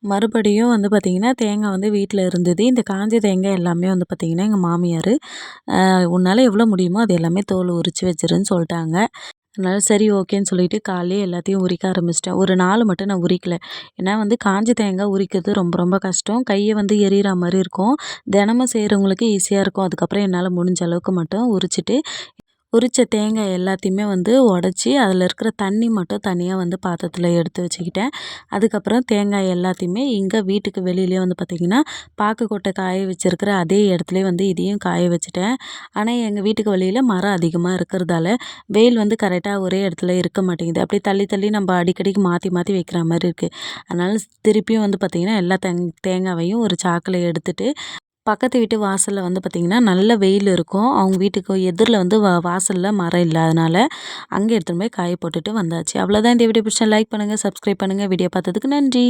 மறுபடியும் வந்து பார்த்திங்கன்னா, தேங்காய் வந்து வீட்ல இருந்தது. இந்த காஞ்ச தேங்காய் எல்லாமே வந்து பார்த்திங்கன்னா, எங்க மாமியார் "உன்னால எவ்வளோ முடியுமோ அது எல்லாமே தோல் உரிச்சு வச்சுருன்னு" சொல்லிட்டாங்க. அதனால சரி ஓகேன்னு சொல்லிட்டு காலையிலேயே எல்லாத்தையும் உரிக்க ஆரம்பிச்சிட்டேன். ஒரு 4 மட்டும் நான் உரிக்கல. ஏன்னா வந்து காஞ்ச தேங்காய் உரிக்கிறது ரொம்ப ரொம்ப கஷ்டம். கைய வந்து எரியிற மாரி இருக்கும். தினமும் செய்கிறவங்களுக்கு ஈஸியா இருக்கும். அதுக்கப்புறம் என்னால முடிஞ்ச அளவுக்கு மட்டும் உரிச்சுட்டு உரிச்ச தேங்காய் எல்லாத்தையுமே வந்து உடச்சி அதில் இருக்கிற தண்ணி மட்டும் தனியாக வந்து பாத்திரத்தில் எடுத்து வச்சுக்கிட்டேன். அதுக்கப்புறம் தேங்காய் எல்லாத்தையுமே இங்கே வீட்டுக்கு வெளியிலேயே வந்து பார்த்திங்கன்னா, பாக்கு கொட்டை காய வச்சிருக்கிற அதே இடத்துலயே வந்து இதையும் காய வச்சுட்டேன். ஆனால் எங்கள் வீட்டுக்கு வெளியில் மரம் அதிகமாக இருக்கிறதால வெயில் வந்து கரெக்டாக ஒரே இடத்துல இருக்க மாட்டேங்குது. அப்படியே தள்ளி தள்ளி நம்ம அடிக்கடிக்கு மாற்றி மாற்றி வைக்கிற மாதிரி இருக்குது. அதனால திருப்பியும் வந்து பார்த்திங்கன்னா, எல்லா தேங்காவையும் ஒரு சாக்கில் எடுத்துட்டு பக்கத்து வீட்டு வாசல்ல வந்து பார்த்திங்கன்னா, நல்ல வெயில் இருக்கும். அவங்க வீட்டுக்கு எதிர்ல வந்து வாசல்ல மரம் இல்ல. அதனால அங்க எடுத்துன்னு போய் காய போட்டுட்டு வந்தாச்சு. அவ்வளோதான். இந்த வீடியோ பிடிச்சா லைக் பண்ணுங்க, சப்ஸ்கிரைப் பண்ணுங்க. வீடியோ பார்த்ததுக்கு நன்றி.